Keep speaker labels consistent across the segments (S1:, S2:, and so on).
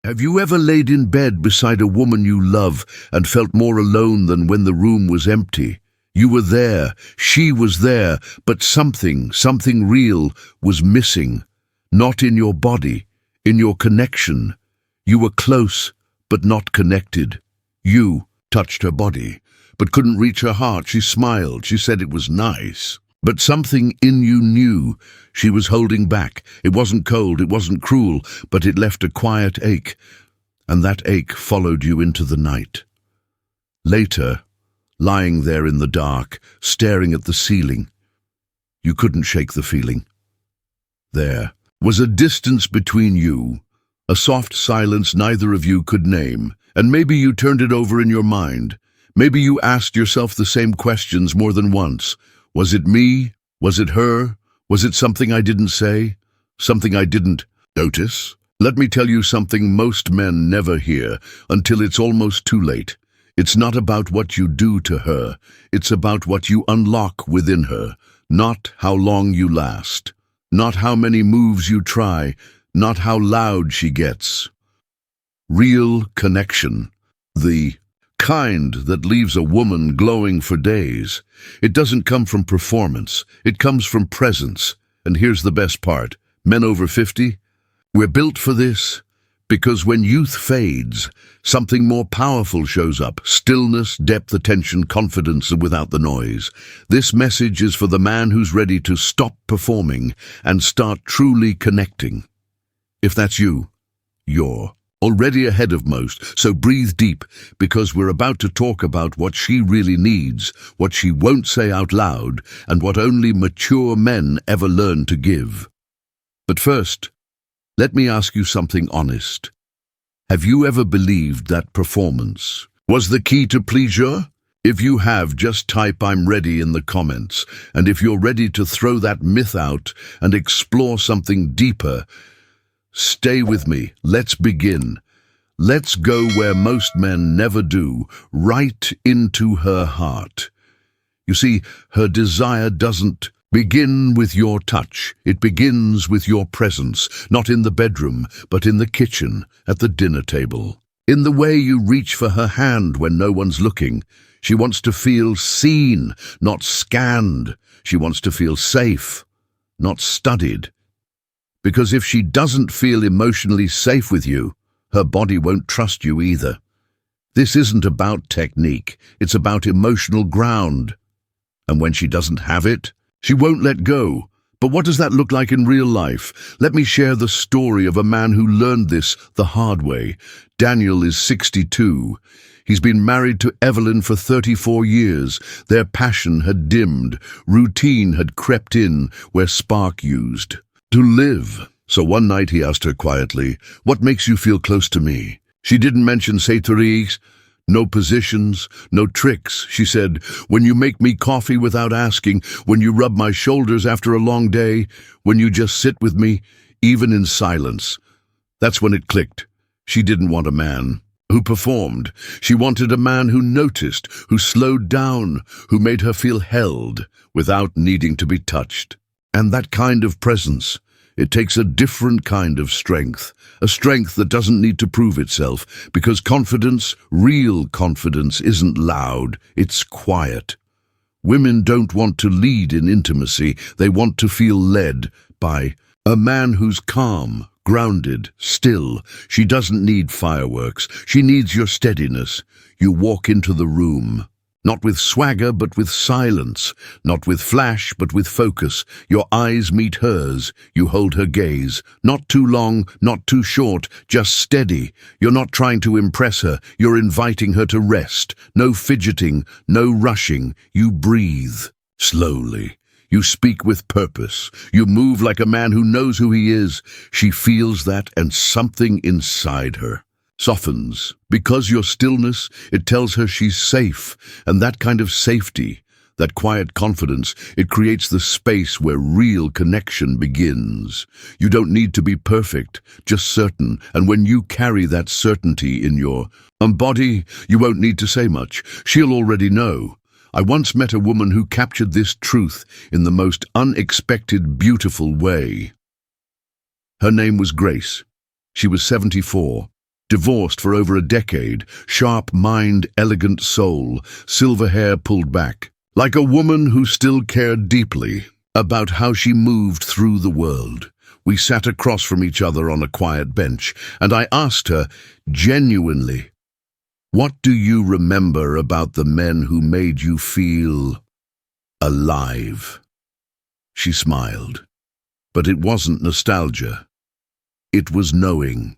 S1: Have you ever laid in bed beside a woman you love and felt more alone than when the room was empty? You were there, she was there, but something real was missing. Not in your body, in your connection. You were close, but not connected. You touched her body, but couldn't reach her heart. She smiled, she said it was nice. But something in you knew she was holding back. It wasn't cold, it wasn't cruel, but it left a quiet ache, and that ache followed you into the night. Later, lying there in the dark, staring at the ceiling, you couldn't shake the feeling. There was a distance between you, a soft silence neither of you could name, and maybe you turned it over in your mind. Maybe you asked yourself the same questions more than once. Was it me? Was it her? Was it something I didn't say? Something I didn't notice? Let me tell you something most men never hear until it's almost too late. It's not about what you do to her. It's about what you unlock within her, not how long you last, not how many moves you try, not how loud she gets. Real connection. The kind that leaves a woman glowing for days. It doesn't come from performance. It comes from presence. And here's the best part. Men over 50, we're built for this. Because when youth fades, something more powerful shows up. Stillness, depth, attention, confidence without the noise. This message is for the man who's ready to stop performing and start truly connecting. If that's you, you're already ahead of most, so breathe deep, because we're about to talk about what she really needs, what she won't say out loud, and what only mature men ever learn to give. But first, let me ask you something honest. Have you ever believed that performance was the key to pleasure? If you have, just type "I'm ready" in the comments, and if you're ready to throw that myth out and explore something deeper, stay with me. Let's begin. Let's go where most men never do, right into her heart. You see, her desire doesn't begin with your touch. It begins with your presence, not in the bedroom, but in the kitchen, at the dinner table. In the way you reach for her hand when no one's looking. She wants to feel seen, not scanned. She wants to feel safe, not studied. Because if she doesn't feel emotionally safe with you, her body won't trust you either. This isn't about technique, it's about emotional ground. And when she doesn't have it, she won't let go. But what does that look like in real life? Let me share the story of a man who learned this the hard way. Daniel is 62. He's been married to Evelyn for 34 years. Their passion had dimmed. Routine had crept in where spark used to live. So one night he asked her quietly, "What makes you feel close to me?" She didn't mention séitoriques, no positions, no tricks. She said, "When you make me coffee without asking, when you rub my shoulders after a long day, when you just sit with me, even in silence." That's when it clicked. She didn't want a man who performed. She wanted a man who noticed, who slowed down, who made her feel held without needing to be touched. And that kind of presence, it takes a different kind of strength, a strength that doesn't need to prove itself, because confidence, real confidence, isn't loud, it's quiet. Women don't want to lead in intimacy, they want to feel led by a man who's calm, grounded, still. She doesn't need fireworks, she needs your steadiness. You walk into the room. Not with swagger, but with silence. Not with flash, but with focus. Your eyes meet hers. You hold her gaze. Not too long, not too short, just steady. You're not trying to impress her. You're inviting her to rest. No fidgeting, no rushing. You breathe slowly. You speak with purpose. You move like a man who knows who he is. She feels that, and something inside her softens. Because your stillness, it tells her she's safe, and that kind of safety, that quiet confidence, it creates the space where real connection begins. You don't need to be perfect, just certain, and when you carry that certainty in your body, you won't need to say much. She'll already know. I once met a woman who captured this truth in the most unexpected, beautiful way. Her name was Grace. She was 74. Divorced for over a decade, sharp mind, elegant soul, silver hair pulled back. Like a woman who still cared deeply about how she moved through the world. We sat across from each other on a quiet bench, and I asked her, genuinely, "What do you remember about the men who made you feel alive?" She smiled, but it wasn't nostalgia. It was knowing.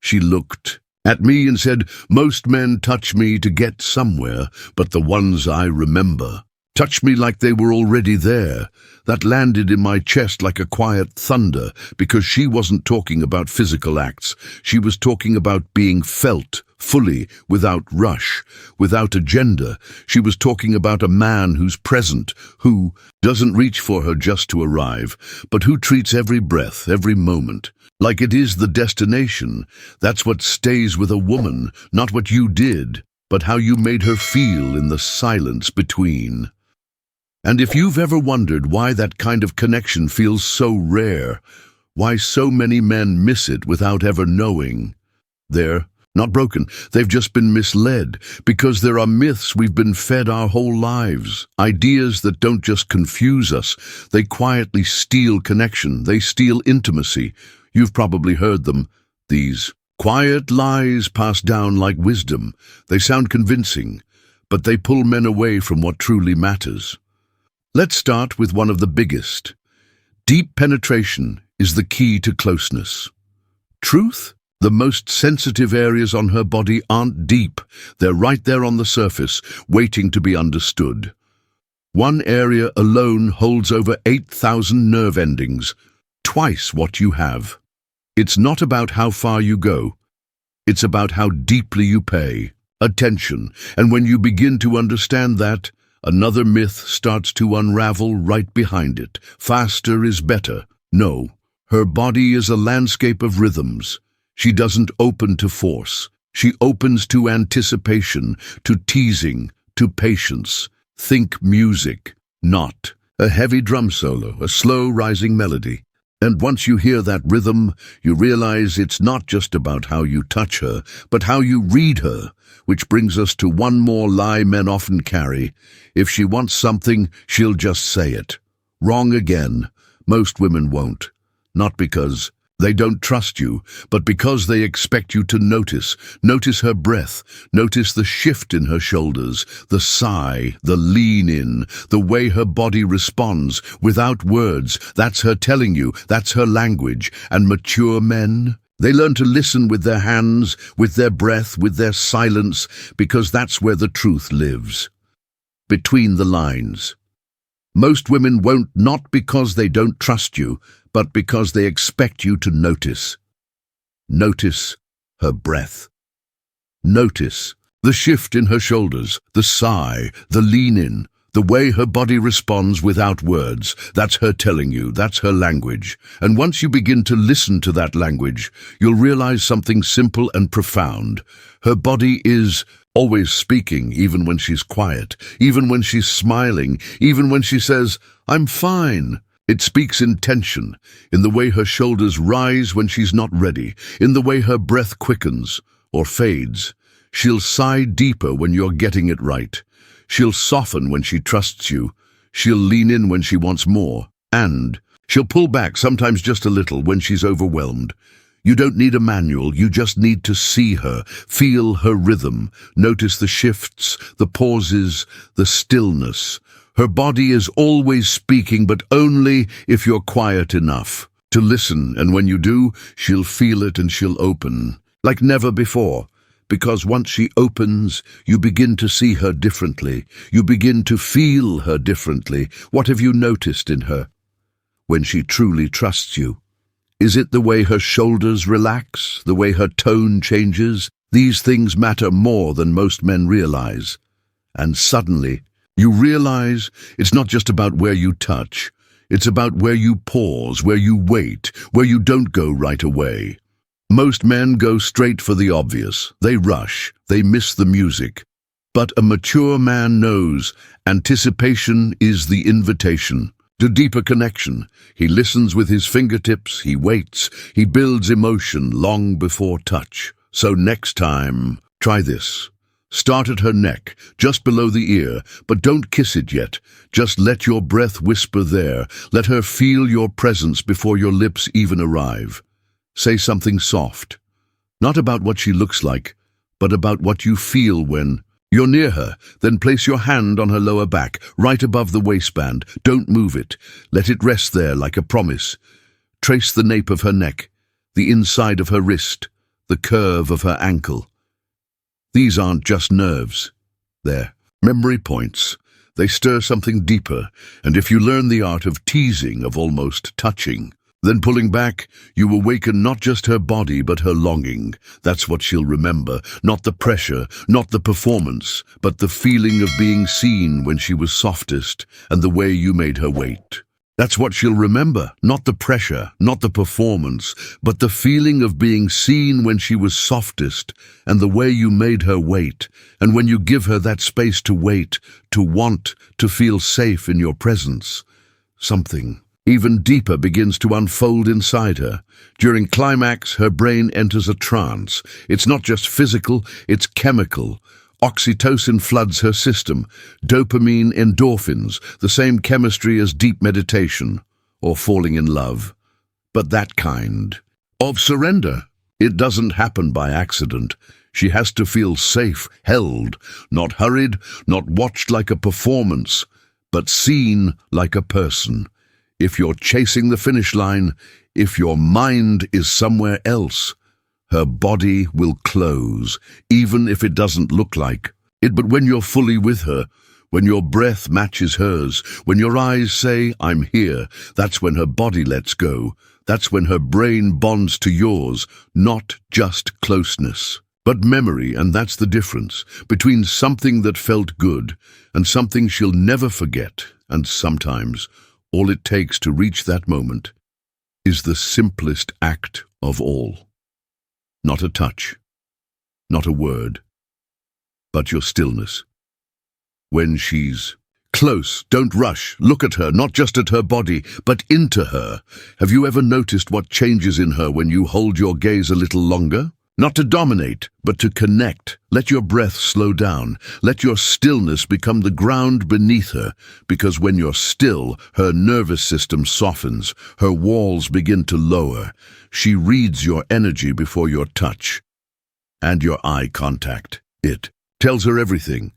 S1: She looked at me and said, "Most men touch me to get somewhere, but the ones I remember touched me like they were already there." That landed in my chest like a quiet thunder, because she wasn't talking about physical acts. She was talking about being felt fully, without rush, without agenda. She was talking about a man who's present, who doesn't reach for her just to arrive, but who treats every breath, every moment, like it is the destination. That's what stays with a woman, not what you did, but how you made her feel in the silence between. And if you've ever wondered why that kind of connection feels so rare, why so many men miss it without ever knowing, they're not broken, they've just been misled, because there are myths we've been fed our whole lives, ideas that don't just confuse us, they quietly steal connection, they steal intimacy. You've probably heard them, these quiet lies passed down like wisdom. They sound convincing, but they pull men away from what truly matters. Let's start with one of the biggest. Deep penetration is the key to closeness. Truth? The most sensitive areas on her body aren't deep. They're right there on the surface, waiting to be understood. One area alone holds over 8,000 nerve endings, twice what you have. It's not about how far you go. It's about how deeply you pay attention. And when you begin to understand that, another myth starts to unravel right behind it. Faster is better. No, her body is a landscape of rhythms. She doesn't open to force. She opens to anticipation, to teasing, to patience. Think music, not a heavy drum solo, a slow rising melody. And once you hear that rhythm, you realize it's not just about how you touch her, but how you read her, which brings us to one more lie men often carry. If she wants something, she'll just say it. Wrong again. Most women won't. Not because they don't trust you, but because they expect you to notice. Notice her breath. Notice the shift in her shoulders, the sigh, the lean in, the way her body responds without words. That's her telling you. That's her language. And mature men, they learn to listen with their hands, with their breath, with their silence, because that's where the truth lives. Between the lines. Most women won't, not because they don't trust you, but because they expect you to notice. Notice her breath. Notice the shift in her shoulders, the sigh, the lean in, the way her body responds without words. That's her telling you, that's her language. And once you begin to listen to that language, you'll realize something simple and profound. Her body is always speaking, even when she's quiet, even when she's smiling, even when she says, "I'm fine." It speaks in tension, in the way her shoulders rise when she's not ready, in the way her breath quickens or fades. She'll sigh deeper when you're getting it right. She'll soften when she trusts you. She'll lean in when she wants more. And she'll pull back, sometimes just a little, when she's overwhelmed. You don't need a manual, you just need to see her, feel her rhythm, notice the shifts, the pauses, the stillness. Her body is always speaking, but only if you're quiet enough to listen, and when you do, she'll feel it and she'll open, like never before. Because once she opens, you begin to see her differently. You begin to feel her differently. What have you noticed in her when she truly trusts you? Is it the way her shoulders relax, the way her tone changes? These things matter more than most men realize. And suddenly, you realize it's not just about where you touch. It's about where you pause, where you wait, where you don't go right away. Most men go straight for the obvious. They rush. They miss the music. But a mature man knows anticipation is the invitation to deeper connection. He listens with his fingertips. He waits. He builds emotion long before touch. So next time, try this. Start at her neck, just below the ear, but don't kiss it yet. Just let your breath whisper there. Let her feel your presence before your lips even arrive. Say something soft. Not about what she looks like, but about what you feel when you're near her. Then place your hand on her lower back, right above the waistband. Don't move it. Let it rest there like a promise. Trace the nape of her neck, the inside of her wrist, the curve of her ankle. These aren't just nerves. They're memory points. They stir something deeper, and if you learn the art of teasing, of almost touching, then pulling back, you awaken not just her body but her longing. That's what she'll remember, not the pressure, not the performance, but the feeling of being seen when she was softest and the way you made her wait. That's what she'll remember, not the pressure, not the performance, but the feeling of being seen when she was softest and the way you made her wait. And when you give her that space to wait, to want, to feel safe in your presence, something even deeper begins to unfold inside her. During climax, her brain enters a trance. It's not just physical, it's chemical. Oxytocin floods her system, dopamine, endorphins, the same chemistry as deep meditation or falling in love. But that kind of surrender, it doesn't happen by accident. She has to feel safe, held, not hurried, not watched like a performance, but seen like a person. If you're chasing the finish line, if your mind is somewhere else, her body will close, even if it doesn't look like it. But when you're fully with her, when your breath matches hers, when your eyes say, "I'm here," that's when her body lets go. That's when her brain bonds to yours, not just closeness, but memory. And that's the difference between something that felt good and something she'll never forget. And sometimes all it takes to reach that moment is the simplest act of all. Not a touch, not a word, but your stillness. When she's close, don't rush. Look at her, not just at her body, but into her. Have you ever noticed what changes in her when you hold your gaze a little longer? Not to dominate, but to connect. Let your breath slow down. Let your stillness become the ground beneath her, because when you're still, her nervous system softens, her walls begin to lower. She reads your energy before your touch and your eye contact. It tells her everything.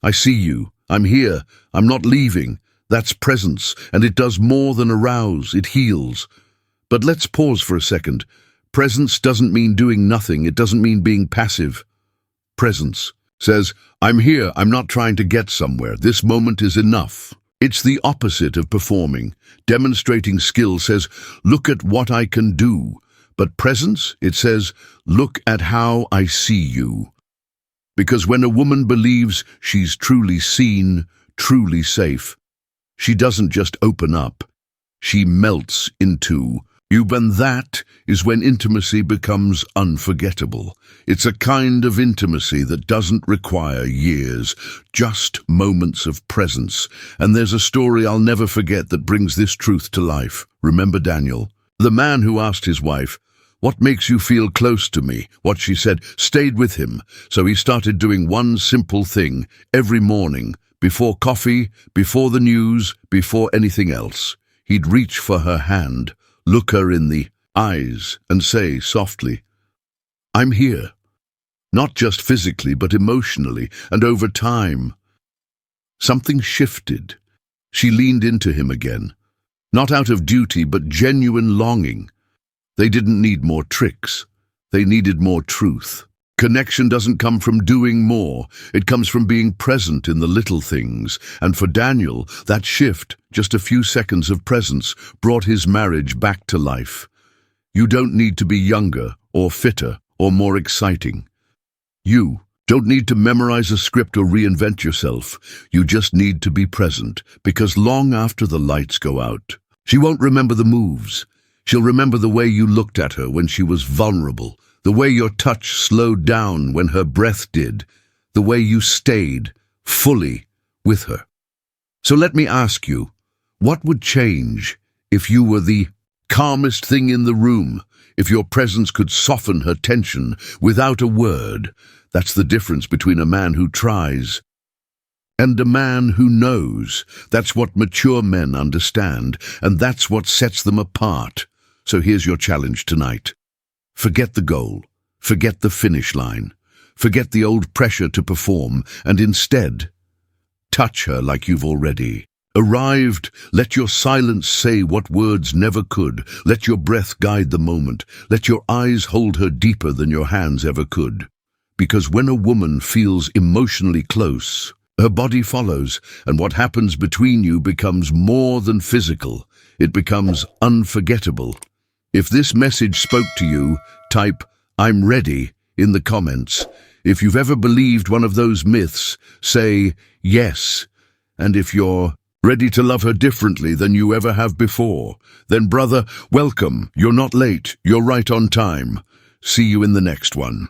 S1: I see you. I'm here. I'm not leaving. That's presence, and it does more than arouse. It heals. But let's pause for a second. Presence doesn't mean doing nothing. It doesn't mean being passive. Presence says, "I'm here. I'm not trying to get somewhere. This moment is enough." It's the opposite of performing. Demonstrating skill says, "Look at what I can do." But presence, it says, "Look at how I see you." Because when a woman believes she's truly seen, truly safe, she doesn't just open up. She melts into you, and that is when intimacy becomes unforgettable. It's a kind of intimacy that doesn't require years, just moments of presence. And there's a story I'll never forget that brings this truth to life. Remember Daniel, the man who asked his wife, "What makes you feel close to me?" What she said stayed with him. So he started doing one simple thing every morning, before coffee, before the news, before anything else. He'd reach for her hand, look her in the eyes, and say softly, "I'm here." Not just physically, but emotionally, and over time, something shifted. She leaned into him again, not out of duty, but genuine longing. They didn't need more tricks. They needed more truth. Connection doesn't come from doing more. It comes from being present in the little things. And for Daniel, that shift, just a few seconds of presence, brought his marriage back to life. You don't need to be younger or fitter or more exciting. You don't need to memorize a script or reinvent yourself. You just need to be present, because long after the lights go out, she won't remember the moves. She'll remember the way you looked at her when she was vulnerable, the way your touch slowed down when her breath did, the way you stayed fully with her. So let me ask you, what would change if you were the calmest thing in the room, if your presence could soften her tension without a word. That's the difference between a man who tries and a man who knows. That's what mature men understand, and that's what sets them apart. So here's your challenge tonight. Forget the goal. Forget the finish line. Forget the old pressure to perform, and instead, touch her like you've already arrived. Let your silence say what words never could. Let your breath guide the moment. Let your eyes hold her deeper than your hands ever could. Because when a woman feels emotionally close, her body follows, and what happens between you becomes more than physical. It becomes unforgettable. If this message spoke to you, type "I'm ready" in the comments. If you've ever believed one of those myths, say yes. And if you're ready to love her differently than you ever have before, then brother, welcome. You're not late. You're right on time. See you in the next one.